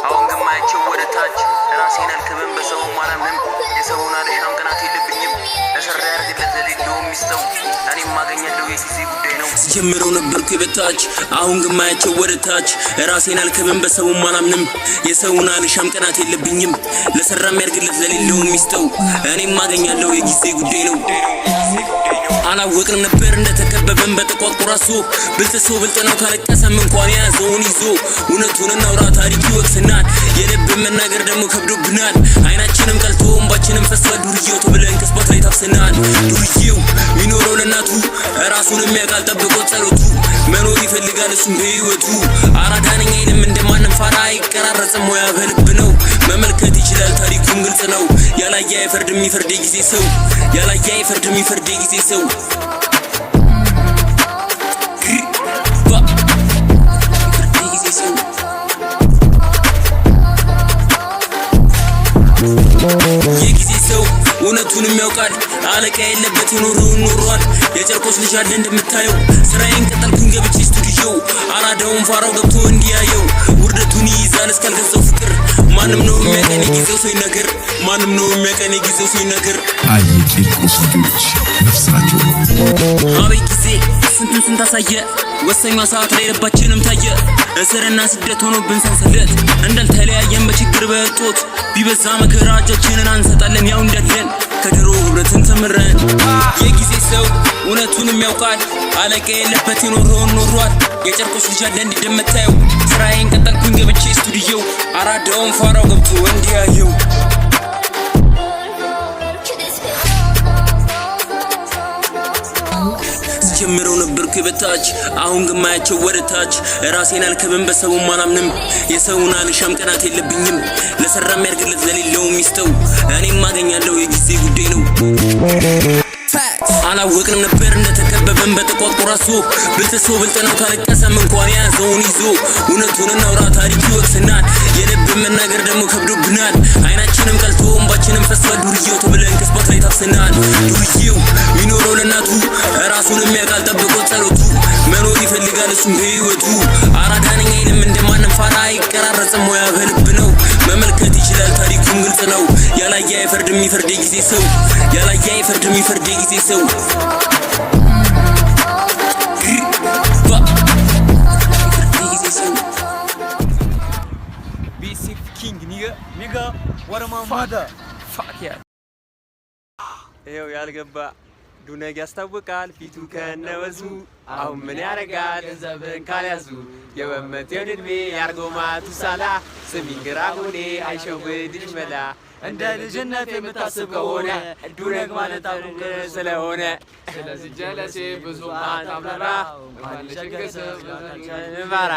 አሁን ግማያቸው ወደታች ራሴን አልከበም በሰው ማራምንም የሰውን አልሻም ቀናት የለብኝም ለሰራ ያርግለት ለሌለው ሚስተው እኔም ማገኛለው የጊዜ ጉዳይ ነው ጀምረው ነበርኩ የበታች አሁን ግማያቸው ወደታች ራሴን አልከበም በሰው ማራምንም የሰውን አልሻም ቀናት የለብኝም ለሰራ ያርግለት ለሌለው ሚስተው እኔም ማገኛለው የጊዜ ጉዳይ ነው አላወቅንም ነበር እንደተከበበን በተቋቁራሱ ብልጥሶ ብልጥነው ካለቀሰም እንኳን ያዘውን ይዞ እውነቱን እናውራ ታሪክ ይወቅስናል የልብ መናገር ደግሞ ከብዶብናል አይናችንም ቀልቶ እንባችንም ፈሷል ዱርዬው ተብለን ከስባት ላይ ታፍሰናል ዱርዬው ሚኖረው ለናቱ ራሱንም ያቃል ጠብቆ ጸሎቱ መኖር ይፈልጋል እሱም በህይወቱ አራዳ ነኝ አይልም እንደማንም ፋራ አይቀራረጽም ወይ በልብ ነው መመልከት ይችላል ታሪኩን ግልጽ ነው ያላየ አይፈርድም ይፈርድ ጊዜ ሰው ያላየ አይፈርድም ይፈርድ ጊዜ ሰው የጊዜ ሰው እውነቱን የሚያውቃል አለቃ የለበት ኑሮውን ኑሯል የጨርቆስ ልጅ አለ እንደምታየው ስራዬን ቀጠልኩኝ ገብቼ ስቱዲዮ አራዳውን ፋራው ገብቶ እንዲያየው ውርደቱን ይይዛል እስካልገዛው ፍቅር ማንም ነው የሚያቀን የጊዜው ሰው ይናገር ማንም ነው የሚያቀን የጊዜው ሰው ይናገር ቂርቆስ ልጆች ነፍሳቸው አቤት ጊዜ ስንቱን ስንት አሳየ ወሰኛ ሰዓት ላይ ልባችንም ታየ እስርና ስደት ሆኖብን ሰንሰለት እንዳልተለያየን በችግር በእጦት ቢበዛ መከራ እጃችንን አንሰጣለን ያው እንዳለን ከድሮ ህብረትን ተምረን የጊዜ ሰው እውነቱን የሚያውቃል አለቃ የለበት የኖረውን ኖሯል የጨርቆስ ልጅ አለ እንደምታየው ስራዬን ቀጠልኩኝ ገብቼ ስቱዲዮ አራዳውን ፋራው ገብቶ እንዲያየው ጀምረው ነበርኩ የበታች አሁን ግማያቸው ወደታች ራሴን አልከበም በሰው ማናምንም የሰውን አልሻም ቀናት የለብኝም ለሰራ ያርግለት ለሌለው ሚስተው እኔም ማገኛለው የጊዜ ጉዳይ ነው አላወቅንም ነበር እንደተከበበን በተቋቁራሱ ብልጥሶ ብልጥነው ካለቀሰም እንኳን ያዘውን ይዞ እውነቱን እናውራ ታሪክ ይወቅስናል የልብ መናገር ደግሞ ከብዶብናል አይናችንም ቀልቶ እንባችንም ፈሷል ዱርዬው ተብለን ከስባት ላይ ታፍሰናል ዱርዬው ሚኖረው ለናቱ ራሱንም ያቃል ጠብቆ ጸሎቱ መኖር ይፈልጋል እሱም በህይወቱ አራዳ ነኝ አይልም እንደማንም ፋራ አይቀራረጽም ወይ በልብ ነው መመልከት ይችላል ታሪኩን ግልጽ ነው ያላየ አይፈርድም ይፈርድ ጊዜ ሰው ያላየ አይፈርድም ይፈርድ ጊዜ ሰው BC King nigga what am I mother fuck yeah ይኸው ያልገባ ዱነግ ያስታውቃል ፊቱ ከነወዙ አሁን ምን ያረጋል ገንዘብን ካልያዙ የወመቴውን እድሜ ያርጎማቱ ሳላ ስሚኝ ግራ ጎኔ አይሸውድሽ መላ እንደ ልጅነት የምታስብ ከሆነ ዱነግ ማለት አሁን ስለሆነ ስለዚህ ጀለሴ ብዙ ማታምራ ማለሽ ከሰብ ማራ